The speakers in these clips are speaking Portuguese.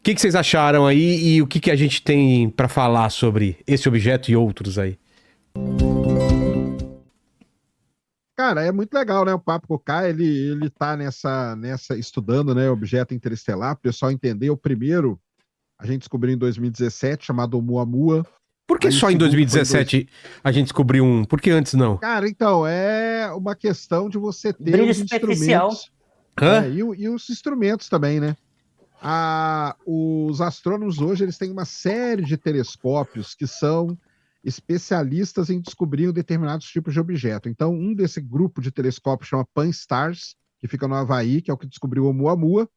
que vocês acharam aí e o que a gente tem para falar sobre esse objeto e outros aí? Cara, é muito legal, né? O Papo com o Kai, ele tá nessa estudando, né, objeto interestelar, o pessoal entender. O primeiro, a gente descobriu em 2017, chamado Oumuamua. Por que Aí o só em segundo foi 2017 a gente descobriu um? Por que antes não? Cara, então, é uma questão de você ter Brilho os superficial. instrumentos. Hã? E os instrumentos também, né? Os astrônomos hoje eles têm uma série de telescópios que são especialistas em descobrir determinados tipos de objeto. Então, um desse grupo de telescópios chama Pan-STARRS, que fica no Havaí, que é o que descobriu o Oumuamua,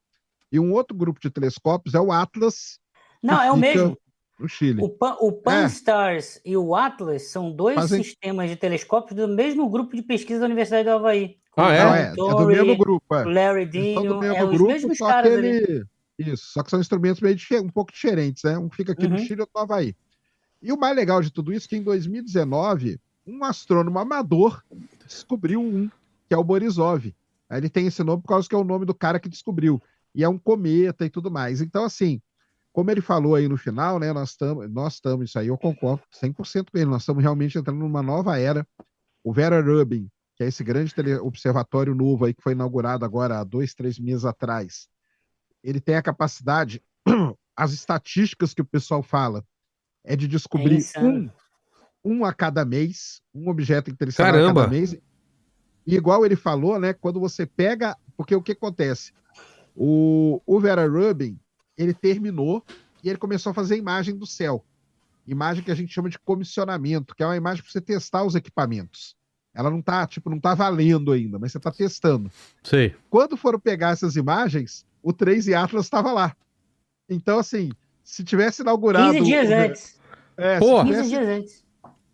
e um outro grupo de telescópios é o Atlas, que Não, é o fica mesmo. no Chile. O Pan-STARRS e o Atlas são dois Fazem- sistemas de telescópios do mesmo grupo de pesquisa da Universidade do Havaí. Ah, é? Não, é do Torrey, mesmo grupo. Larry Eles são do Dino, mesmo os grupo, mesmos só que caras ali. Isso, só que são instrumentos meio um pouco diferentes, né? Um fica aqui no Chile e outro no Havaí. E o mais legal de tudo isso é que em 2019, um astrônomo amador descobriu um, que é o Borisov. Aí ele tem esse nome por causa que é o nome do cara que descobriu. E é um cometa e tudo mais. Então, assim, como ele falou aí no final, né? Nós estamos, isso aí eu concordo 100% com ele, nós estamos realmente entrando numa nova era. O Vera Rubin, que é esse grande observatório novo aí que foi inaugurado agora há 2, 3 meses atrás, ele tem a capacidade, as estatísticas que o pessoal fala, é de descobrir insano. um a cada mês, um objeto interestelar a Caramba! cada mês. E igual ele falou, né? Quando você pega. Porque o que acontece? O Vera Rubin, ele terminou e ele começou a fazer imagem do céu. Imagem que a gente chama de comissionamento, que é uma imagem para você testar os equipamentos. Ela não tá, não tá valendo ainda, mas você tá testando. Sei. Quando foram pegar essas imagens, o 3 e Atlas estava lá. Então, assim, se tivesse inaugurado. 15 dias antes. Pô. Se 15 dias antes.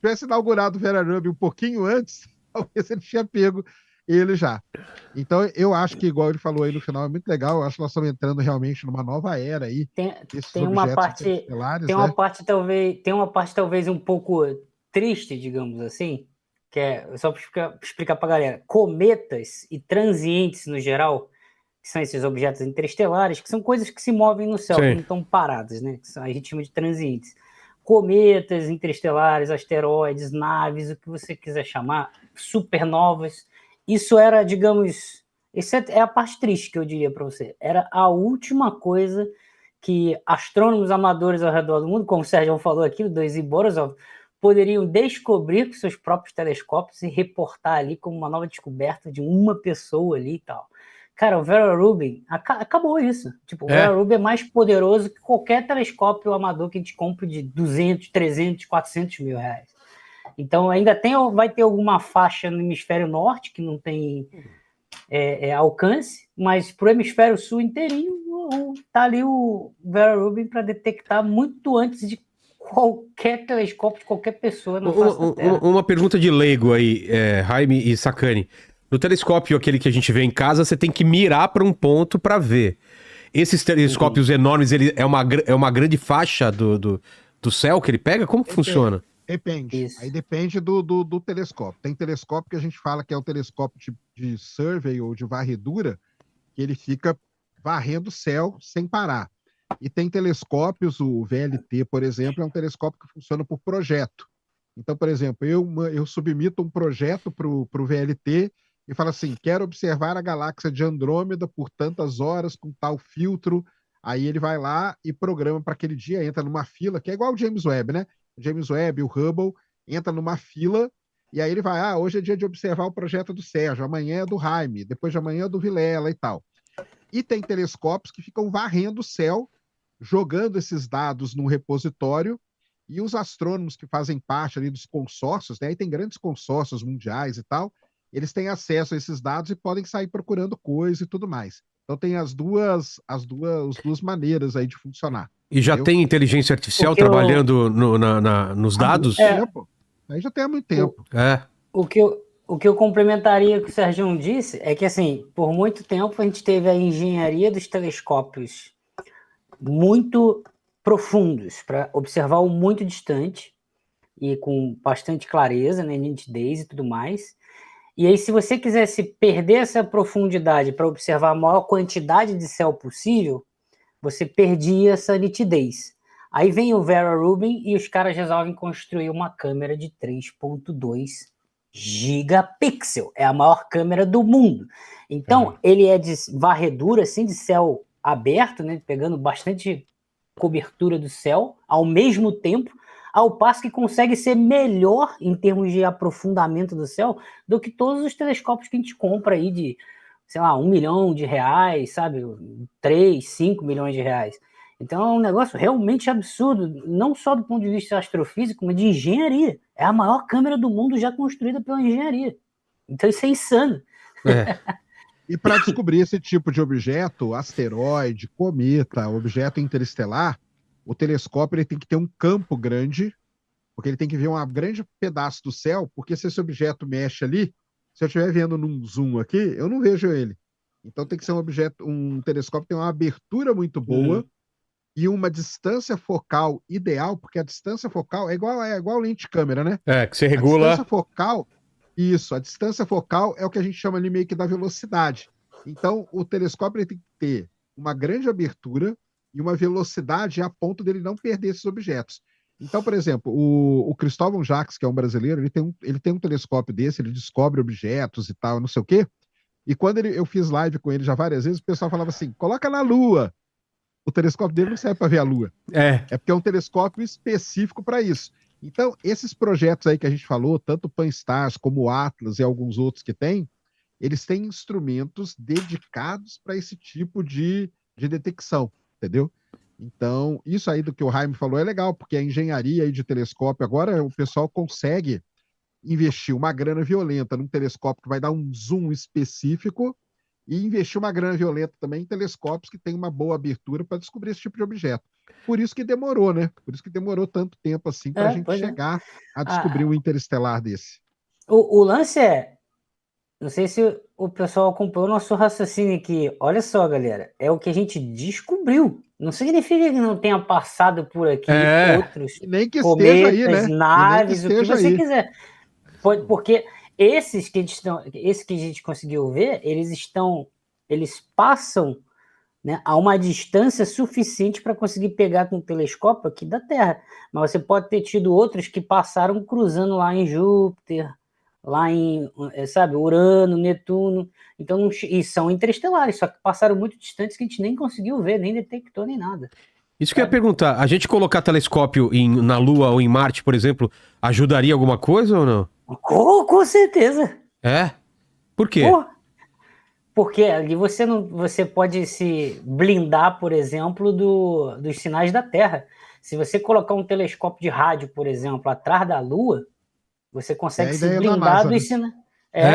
tivesse inaugurado o Vera Rubin um pouquinho antes, talvez ele tinha pego ele já. Então, eu acho que, igual ele falou aí no final, é muito legal. Eu acho que nós estamos entrando realmente numa nova era aí. Tem uma parte talvez um pouco triste, digamos assim, que é só para explicar para a galera. Cometas e transientes no geral, que são esses objetos interestelares, que são coisas que se movem no céu, Sim. que não estão paradas, né? A gente chama de transientes. Cometas interestelares, asteroides, naves, o que você quiser chamar, supernovas. Isso era, digamos, isso é a parte triste que eu diria para você. Era a última coisa que astrônomos amadores ao redor do mundo, como o Sérgio falou aqui, o Dois Borisov, poderiam descobrir com seus próprios telescópios e reportar ali como uma nova descoberta de uma pessoa ali e tal. Cara, o Vera Rubin, acabou isso. Tipo, o Vera Rubin é mais poderoso que qualquer telescópio amador que a gente compre de 200, 300, 400 mil reais. Então, ainda vai ter alguma faixa no hemisfério norte que não tem alcance, mas para o hemisfério sul inteirinho tá ali o Vera Rubin para detectar muito antes de qualquer telescópio de qualquer pessoa na face da Terra. Uma pergunta de leigo aí, Jaime e Sacani. No telescópio, aquele que a gente vê em casa, você tem que mirar para um ponto para ver. Esses telescópios enormes, ele é uma grande faixa do céu que ele pega? Como que funciona? Depende. Isso. Aí depende do telescópio. Tem telescópio que a gente fala que é o telescópio de survey ou de varredura, que ele fica varrendo o céu sem parar. E tem telescópios, o VLT, por exemplo, é um telescópio que funciona por projeto. Então, por exemplo, eu submito um projeto para o VLT e falo assim, quero observar a galáxia de Andrômeda por tantas horas com tal filtro. Aí ele vai lá e programa para aquele dia, entra numa fila, que é igual o James Webb, né? O James Webb, o Hubble, entra numa fila e aí ele vai, hoje é dia de observar o projeto do Sérgio, amanhã é do Jaime, depois de amanhã é do Vilela e tal. E tem telescópios que ficam varrendo o céu, jogando esses dados num repositório, e os astrônomos que fazem parte ali dos consórcios, né? Aí tem grandes consórcios mundiais e tal, eles têm acesso a esses dados e podem sair procurando coisa e tudo mais. Então tem as duas maneiras aí de funcionar. E já tem inteligência artificial trabalhando nos dados? Aí já tem há muito tempo. O que eu complementaria o que o Sérgio disse é que, assim, por muito tempo a gente teve a engenharia dos telescópios muito profundos para observar o muito distante e com bastante clareza, né, nitidez e tudo mais. E aí, se você quisesse perder essa profundidade para observar a maior quantidade de céu possível, você perdia essa nitidez. Aí vem o Vera Rubin e os caras resolvem construir uma câmera de 3.2 gigapixel. É a maior câmera do mundo. Então, ele é de varredura, assim, de céu aberto, né, pegando bastante cobertura do céu, ao mesmo tempo, ao passo que consegue ser melhor em termos de aprofundamento do céu do que todos os telescópios que a gente compra aí de, sei lá, 1 milhão de reais, sabe? 3, 5 milhões de reais. Então é um negócio realmente absurdo, não só do ponto de vista astrofísico, mas de engenharia. É a maior câmera do mundo já construída pela engenharia. Então isso é insano. E para descobrir esse tipo de objeto, asteroide, cometa, objeto interestelar, o telescópio ele tem que ter um campo grande, porque ele tem que ver um grande pedaço do céu, porque se esse objeto mexe ali, se eu estiver vendo num zoom aqui, eu não vejo ele. Então tem que ser um telescópio que tem uma abertura muito boa e uma distância focal ideal, porque a distância focal é igual lente de câmera, né? Que você regula. A distância focal, isso, a distância focal é o que a gente chama ali meio que da velocidade. Então, o telescópio ele tem que ter uma grande abertura e uma velocidade a ponto dele não perder esses objetos. Então, por exemplo, o Cristóvão Jacques, que é um brasileiro, ele tem um telescópio desse, ele descobre objetos e tal, não sei o quê. E quando eu fiz live com ele já várias vezes, o pessoal falava assim, coloca na Lua. O telescópio dele não serve para ver a Lua. É porque é um telescópio específico para isso. Então, esses projetos aí que a gente falou, tanto o Pan-STARRS como o Atlas e alguns outros que tem, eles têm instrumentos dedicados para esse tipo de detecção, entendeu? Então, isso aí do que o Jaime falou é legal, porque a engenharia aí de telescópio, agora o pessoal consegue investir uma grana violenta num telescópio que vai dar um zoom específico e investir uma grana violenta também em telescópios que têm uma boa abertura para descobrir esse tipo de objeto. Por isso que demorou, né? Por isso que demorou tanto tempo assim para a gente chegar a descobrir um interestelar desse. O lance é, não sei se o pessoal acompanhou o nosso raciocínio aqui. Olha só, galera, é o que a gente descobriu. Não significa que não tenha passado por aqui outros nem que cometas, esteja aí, né? naves, o que você quiser. Porque esses que a gente conseguiu ver, eles passam, né, a uma distância suficiente para conseguir pegar com o telescópio aqui da Terra. Mas você pode ter tido outros que passaram cruzando lá em Júpiter, lá em, sabe, Urano, Netuno, então, e são interestelares, só que passaram muito distantes que a gente nem conseguiu ver, nem detectou, nem nada. Isso que eu ia perguntar, a gente colocar telescópio na Lua ou em Marte, por exemplo, ajudaria alguma coisa ou não? Com certeza. Por quê? Porque ali você pode se blindar, por exemplo, dos sinais da Terra. Se você colocar um telescópio de rádio, por exemplo, atrás da Lua, você consegue se blindar dos sinais.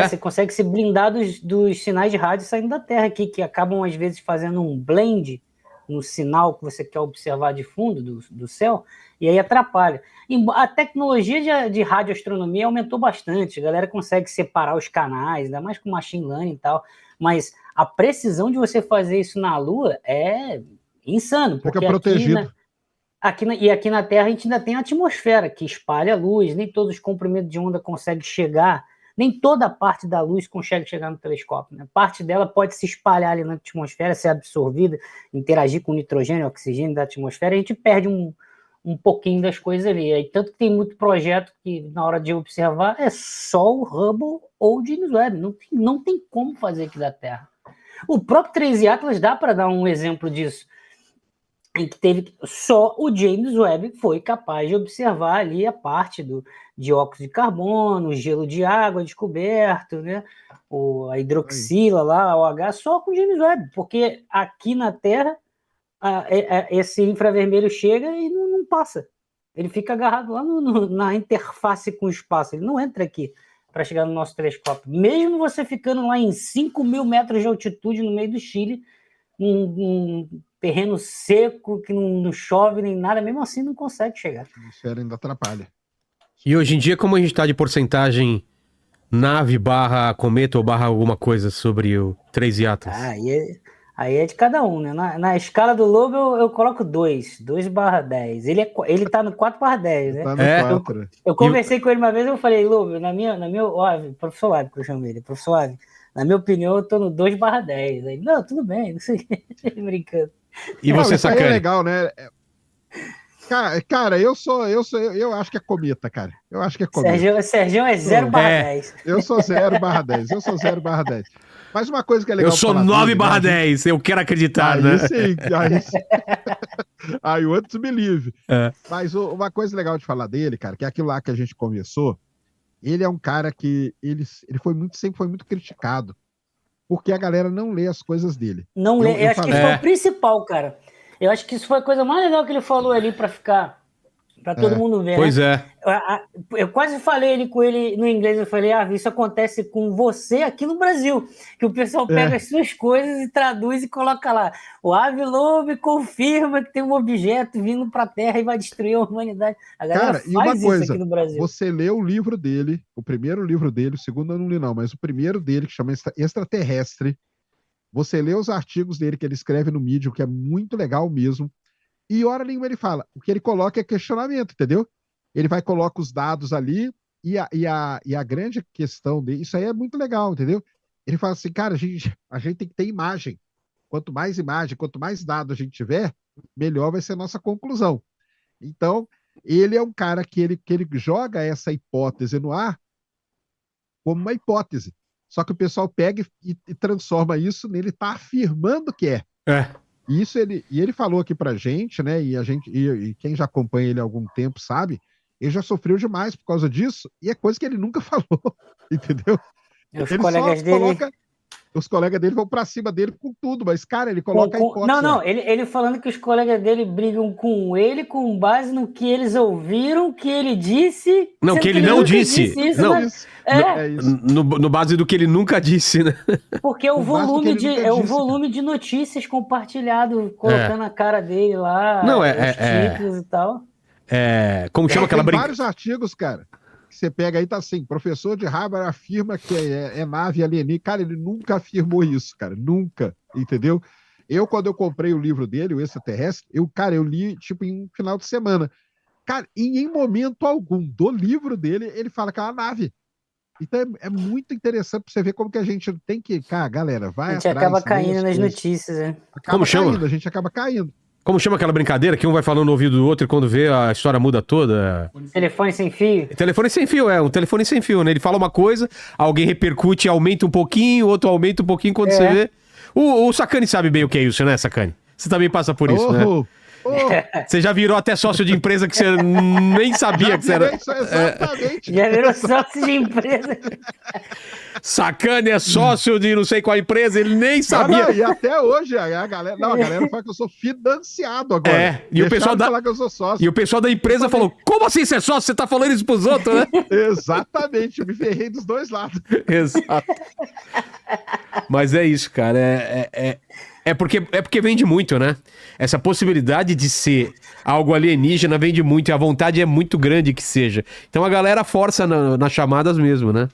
Você consegue se blindar dos sinais de rádio saindo da Terra aqui, que acabam às vezes fazendo um blend no sinal que você quer observar de fundo do céu, e aí atrapalha. A tecnologia de radioastronomia aumentou bastante, a galera consegue separar os canais, ainda mais com machine learning e tal, mas a precisão de você fazer isso na Lua é insano. Fica protegido. Aqui na Terra a gente ainda tem a atmosfera que espalha a luz, nem todos os comprimentos de onda conseguem chegar, nem toda parte da luz consegue chegar no telescópio, né? Parte dela pode se espalhar ali na atmosfera, ser absorvida, interagir com o nitrogênio e oxigênio da atmosfera, e a gente perde um pouquinho das coisas ali. Aí, tanto que tem muito projeto que, na hora de observar, é só o Hubble ou o James Webb. Não tem como fazer aqui da Terra. O próprio 3i Atlas dá para dar um exemplo disso, em que só o James Webb foi capaz de observar ali a parte do dióxido de carbono, o gelo de água descoberto, né? A hidroxila lá, o OH, só com o James Webb, porque aqui na Terra esse infravermelho chega e não passa. Ele fica agarrado lá na interface com o espaço, ele não entra aqui para chegar no nosso telescópio. Mesmo você ficando lá em 5.000 metros de altitude no meio do Chile, um terreno seco, que não chove nem nada, mesmo assim não consegue chegar. Isso ainda atrapalha. E hoje em dia, como a gente tá de porcentagem nave barra cometa ou barra alguma coisa sobre o 3i Atlas? Aí é de cada um, né? Na escala do Lobo eu coloco 2/10. Ele tá no 4/10, né? Tá no 4. Eu conversei com ele uma vez, eu falei, Lobo, professor Wave, que eu chamo ele, professor Wave, na minha opinião, eu tô no 2/10. Aí, não, tudo bem, não sei, brincando. E Não, você, isso aí é Sacani? legal, né? Cara, eu acho que é cometa, cara. Eu acho que é cometa. Sergião é Sou- 0/10. Eu sou 0/10. Eu sou 0/10. Mas uma coisa que é Eu legal de sou falar nove dele, né? barra 10. Eu quero acreditar, Aí né? sim, aí sim. Aí o outro believe. É. Mas uma coisa legal de falar dele, cara, que é aquilo lá que a gente conversou, ele é um cara que ele sempre foi muito criticado, porque a galera não lê as coisas dele. Não, Eu eu acho que isso falei, foi o principal, cara. Eu acho que isso foi a coisa mais legal que ele falou ali pra ficar, pra todo é, mundo ver, Pois né? é. Eu quase falei com ele no inglês, eu falei, isso acontece com você aqui no Brasil, que o pessoal pega É. as suas coisas e traduz e coloca lá. O Ave Lobo confirma que tem um objeto vindo pra Terra e vai destruir a humanidade. A galera cara, e uma faz isso aqui coisa, no Brasil. você lê o livro dele, o primeiro livro dele, o segundo eu não li não, mas o primeiro dele, que chama Extraterrestre, você lê os artigos dele que ele escreve no Medium, que é muito legal mesmo, e hora nenhuma ele fala. O que ele coloca é questionamento, entendeu? Ele vai coloca os dados ali e a grande questão dele, isso aí é muito legal, entendeu? Ele fala assim, cara, a gente tem que ter imagem. Quanto mais imagem, quanto mais dados a gente tiver, melhor vai ser a nossa conclusão. Então, ele é um cara que ele joga essa hipótese no ar como uma hipótese. Só que o pessoal pega e transforma isso nele tá afirmando que é. É. E ele falou aqui pra gente, né? E quem já acompanha ele há algum tempo sabe, ele já sofreu demais por causa disso, e é coisa que ele nunca falou, entendeu? Os Ele colegas só dele. coloca. Os colegas dele vão pra cima dele com tudo, mas, cara, ele coloca a hipótese Não, lá. ele falando que os colegas dele brigam com ele com base no que eles ouviram, que ele disse. Não, sendo que ele ele não nunca disse. isso, Não. né? Isso, É, é isso. No base do que ele nunca disse, né? porque é o Com base no que volume ele nunca é o disse, volume de notícias compartilhado, colocando a cara dele lá, Não, os títulos e tal. Como chama aquela Tem brincadeira? vários artigos, cara, que você pega aí, tá assim, professor de Harvard afirma que é nave alienígena. Cara, ele nunca afirmou isso, cara, nunca, entendeu? Quando eu comprei o livro dele, o Extraterrestre, eu li, tipo, em um final de semana. Cara, e em momento algum do livro dele, ele fala que é uma nave. Então é muito interessante pra você ver como que a gente tem que... Cara, galera, A vai gente atrás, acaba lê caindo as nas coisas. notícias, né? Acaba Como chama? caindo, a gente acaba caindo. Como chama aquela brincadeira que um vai falando no ouvido do outro e quando vê a história muda toda? Telefone sem fio. Telefone sem fio, um telefone sem fio, né? Ele fala uma coisa, alguém repercute, aumenta um pouquinho, outro aumenta um pouquinho quando você vê. O Sacani sabe bem o que é isso, né, Sacani? Você também passa por isso, né? Você já virou até sócio de empresa que você nem sabia que você era. Exatamente. Já virou sócio de empresa. Sacani é sócio de não sei qual empresa, ele nem sabia. E até hoje a galera fala que eu sou financiado agora. E o pessoal falar que eu sou sócio. E o pessoal da empresa falou: como assim você é sócio? Você tá falando isso pros outros, né? Exatamente, eu me ferrei dos dois lados. Exato. Mas é isso, cara. É porque vende muito, né? Essa possibilidade de ser algo alienígena vende muito e a vontade é muito grande que seja. Então a galera força nas chamadas mesmo, né?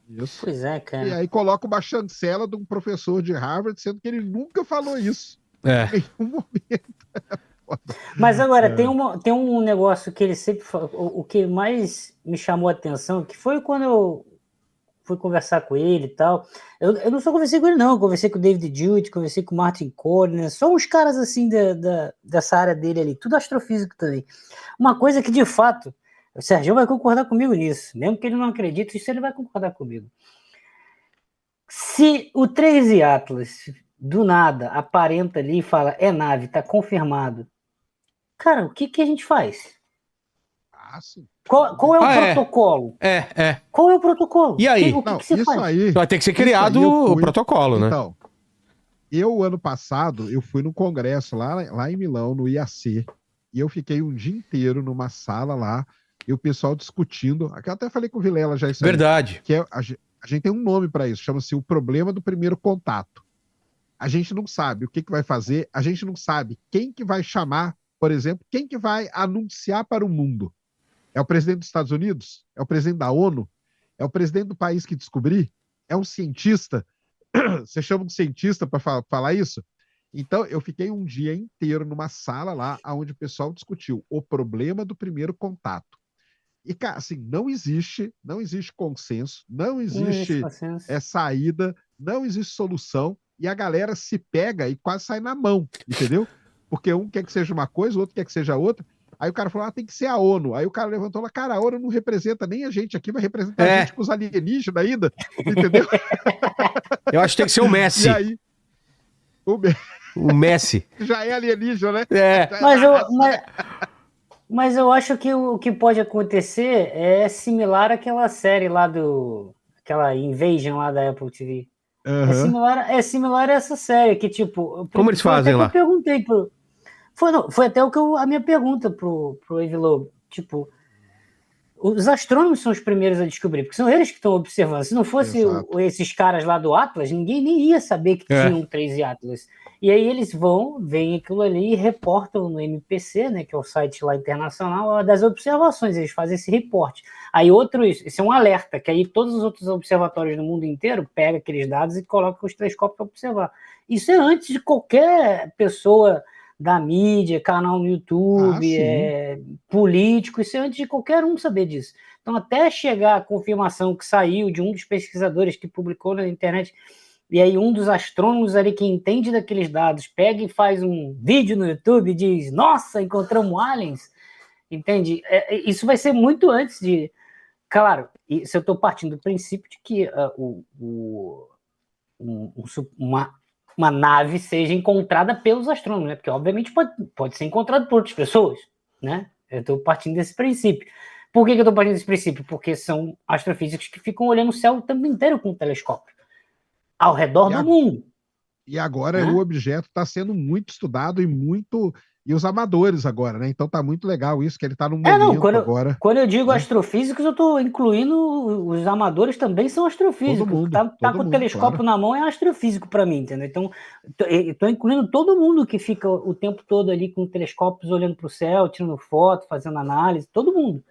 Isso. Pois é, E cara. aí coloca uma chancela de um professor de Harvard, sendo que ele nunca falou isso. Em nenhum momento. Mas agora, tem um negócio que ele sempre fala, o que mais me chamou a atenção, que foi quando eu fui conversar com ele e tal. Eu não só conversei com ele, não. Eu conversei com o David Jewett, conversei com o Martin Corner, só uns caras assim dessa área dele ali, tudo astrofísico também. Uma coisa que, de fato, o Sérgio vai concordar comigo nisso, mesmo que ele não acredite, isso ele vai concordar comigo. Se o 13 Atlas, do nada, aparenta ali e fala, é nave, tá confirmado. Cara, o que a gente faz? Sim. Qual é o protocolo? Qual é o protocolo? E aí? O que você faz? Aí, vai ter que ser criado o protocolo, né? Então, ano passado, eu fui no congresso lá em Milão, no IAC, e eu fiquei um dia inteiro numa sala lá, e o pessoal discutindo, aqui eu até falei com o Vilela já isso Verdade. Aí, que a gente tem um nome para isso, chama-se o problema do primeiro contato. A gente não sabe o que vai fazer, a gente não sabe quem que vai chamar, por exemplo, quem que vai anunciar para o mundo. É o presidente dos Estados Unidos? É o presidente da ONU? É o presidente do país que descobrir? É um cientista? Você chama um cientista para falar isso? Então, eu fiquei um dia inteiro numa sala lá, onde o pessoal discutiu o problema do primeiro contato. E, cara, assim, não existe consenso, não existe saída, não existe solução. e a galera se pega e quase sai na mão, entendeu? Porque um quer que seja uma coisa, o outro quer que seja outra. Aí o cara falou, tem que ser a ONU. Aí o cara levantou e falou, cara, a ONU não representa nem a gente aqui, vai representar a gente com os alienígenas ainda, entendeu? Eu acho que tem que ser o Messi. E aí, o Messi. já é alienígena, né? Mas eu acho que o que pode acontecer é similar àquela série lá aquela Invasion lá da Apple TV. Uhum. É similar a essa série, que tipo... Como eles fazem lá? Eu perguntei foi até a minha pergunta pro Evi Lobo. Tipo, os astrônomos são os primeiros a descobrir, porque são eles que estão observando. Se não fosse esses caras lá do Atlas, ninguém nem ia saber que tinham 13 Atlas. E aí eles veem aquilo ali e reportam no MPC, né, que é o site lá internacional, das observações. Eles fazem esse reporte. Aí esse é um alerta, que aí todos os outros observatórios do mundo inteiro pegam aqueles dados e colocam os telescópios para observar. Isso é antes de qualquer pessoa da mídia, canal no YouTube, político, isso é antes de qualquer um saber disso. Então, até chegar a confirmação que saiu de um dos pesquisadores que publicou na internet, e aí um dos astrônomos ali que entende daqueles dados pega e faz um vídeo no YouTube e diz, nossa, encontramos aliens, entende? Isso vai ser muito antes de... Claro, isso eu estou partindo do princípio de que uma nave seja encontrada pelos astrônomos, né? Porque obviamente pode ser encontrado por outras pessoas, né? Eu estou partindo desse princípio. Por que eu estou partindo desse princípio? Porque são astrofísicos que ficam olhando o céu o tempo inteiro com o telescópio, ao redor do mundo. E agora o objeto está sendo muito estudado e os amadores agora, né? Então tá muito legal isso, que ele tá num momento agora. Quando eu digo astrofísicos, eu tô incluindo os amadores também são astrofísicos. Todo mundo, tá com o telescópio na mão é astrofísico para mim, entendeu? Então, eu tô incluindo todo mundo que fica o tempo todo ali com telescópios olhando para o céu, tirando foto, fazendo análise, todo mundo.